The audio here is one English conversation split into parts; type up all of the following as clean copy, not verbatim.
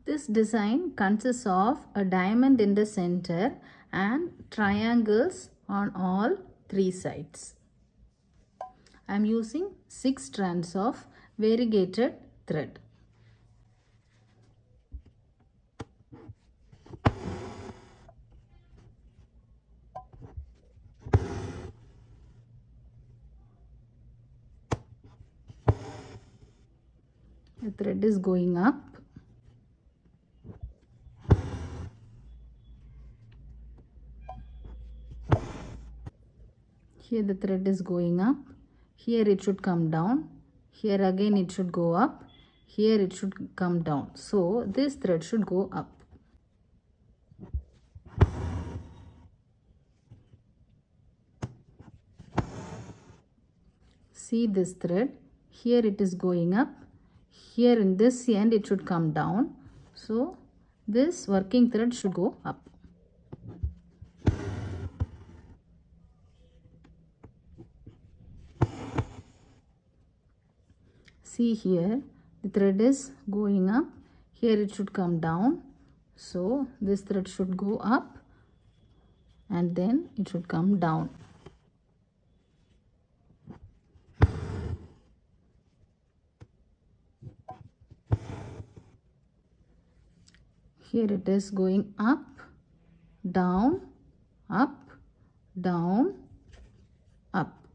This design consists of a diamond in the center and triangles on all three sides. I am using 6 strands of variegated thread. The thread is going up. Here the thread is going up. Here it should come down. Here again it should go up. Here it should come down. So this thread should go up. See this thread. Here it is going up. Here in this end it should come down. So this working thread should go up. See here, the thread is going up. Here it should come down. So this thread should go up and then it should come down. Here it is going up, down, up, down, up.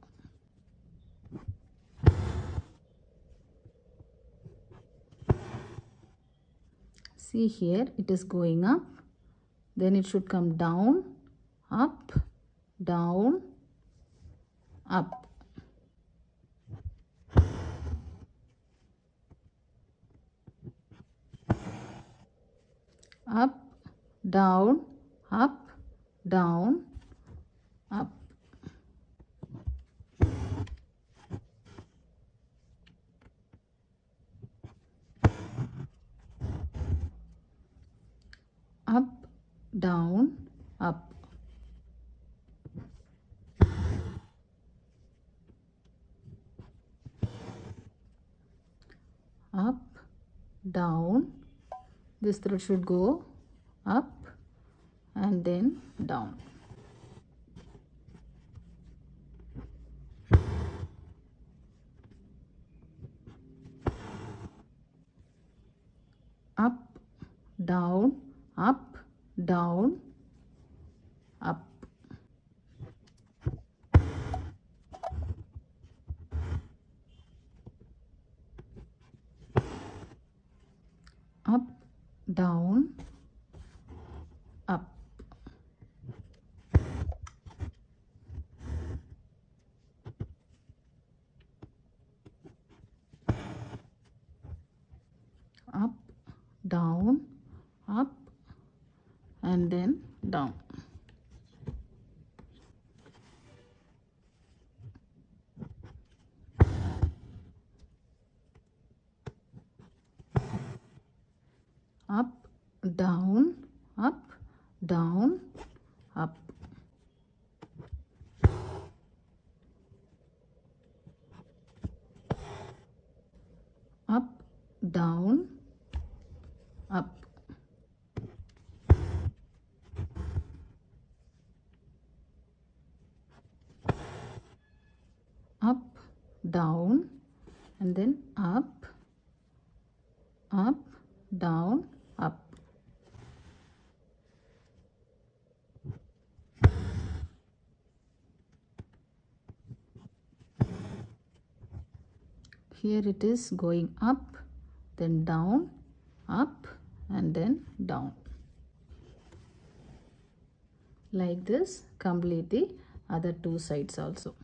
See here, it is going up, then it should come down, up, down, up. Up, down, up, down, up. Up, down, up. Up, down. This thread should go up and then down. Up, down, up, down, up. Up, down, up. Up, down, up, and then down. Up, down, up, down, up. Up, down, up. Up, down, and then up, up, down, up. Here it is going up, then down, up, and then down. Like this, complete the other two sides also.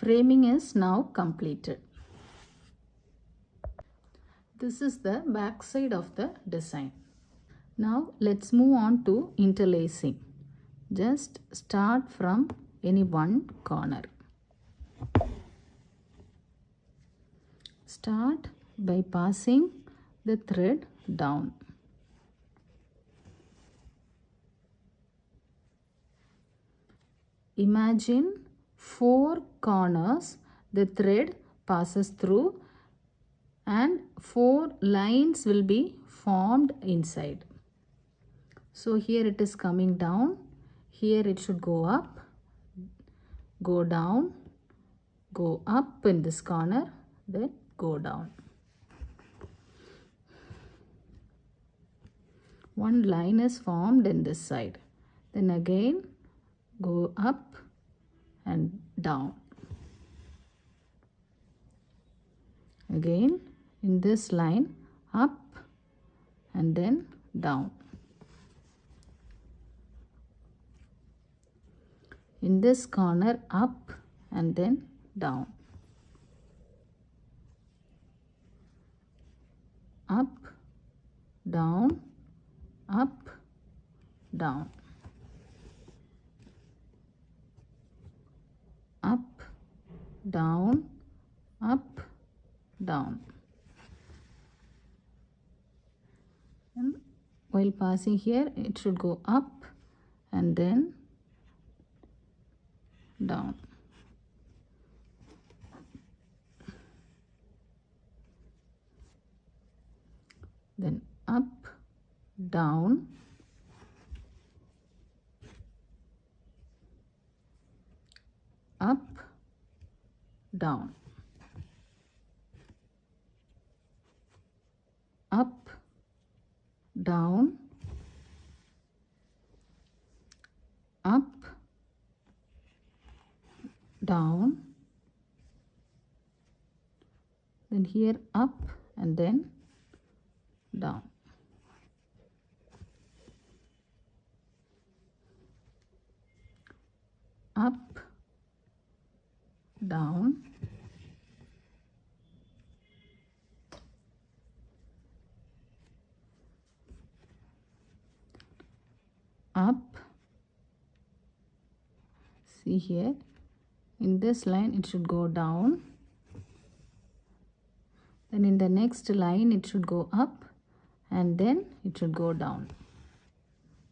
Framing is now completed. This is the back side of the design. Now let's move on to interlacing. Just start from any one corner. Start by passing the thread down. Imagine 4 corners the thread passes through and 4 lines will be formed inside. So here it is coming down, here it should go up, go down, go up in this corner, then go down. One line is formed in this side, then again go up and down. Again in this line up and then down. In this corner up and then down. Up, down, up, down. Up, down, up, down. And while passing here, it should go up and then down. Then up, down, up, down, up, down, up, down, then here up and then down. Up, down, up. See here, in this line it should go down, then in the next line it should go up and then it should go down.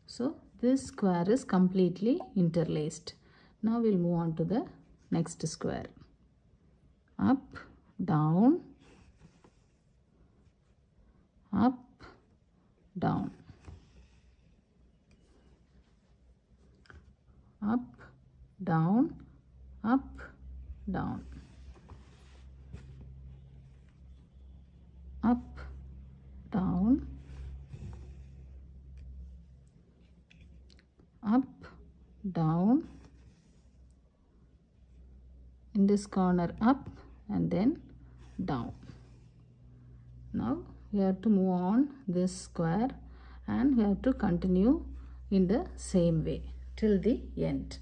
So this square is completely interlaced. Now we'll move on to the next square. Up, down, up, down, up, down, up, down, up, down, up, down, in this corner up and then down. Now we have to move on this square and we have to continue in the same way till the end.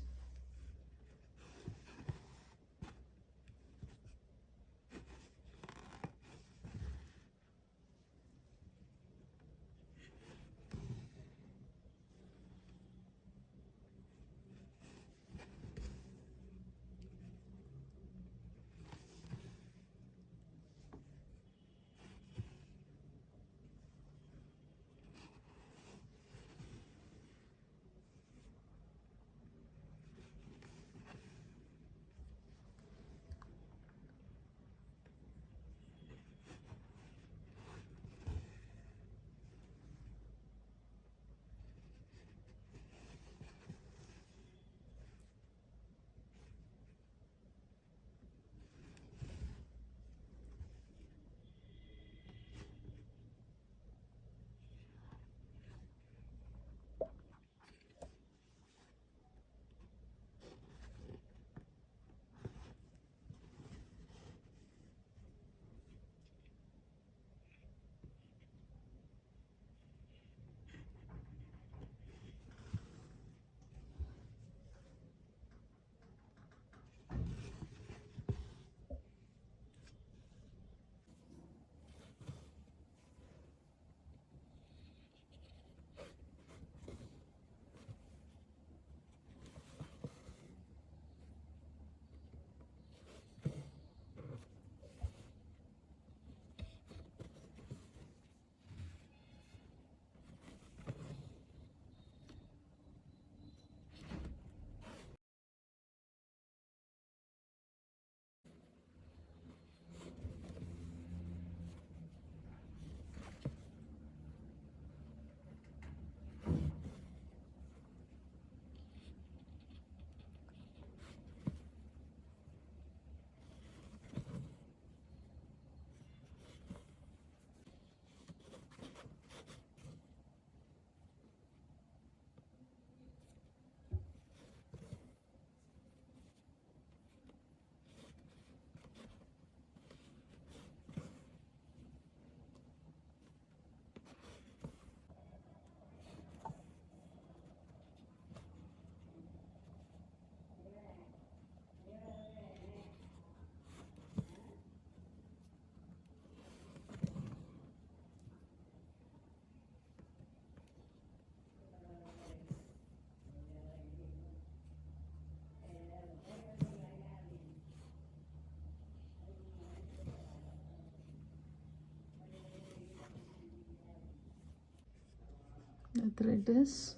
thread is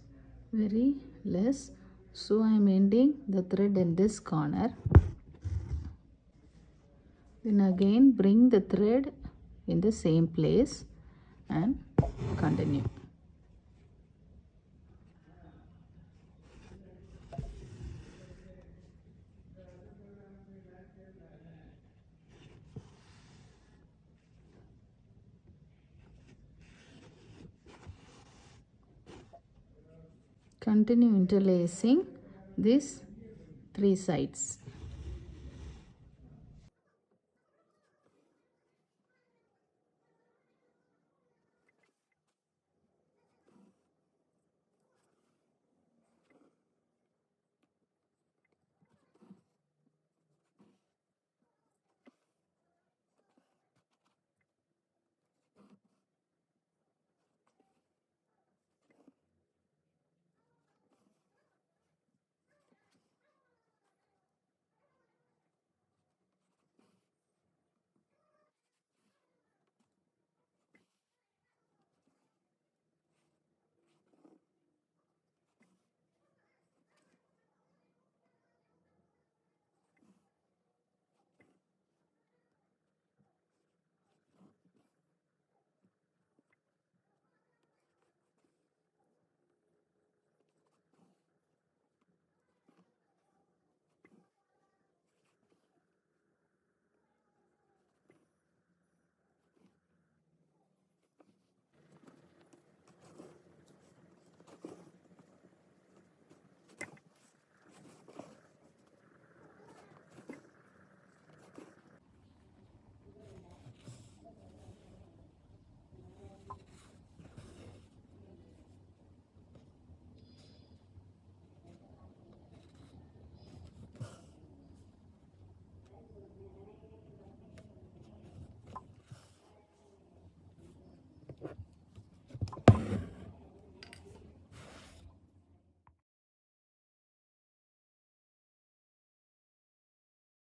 very less, so I am ending the thread in this corner. Then again bring the thread in the same place and continue. Continue interlacing these 3 sides.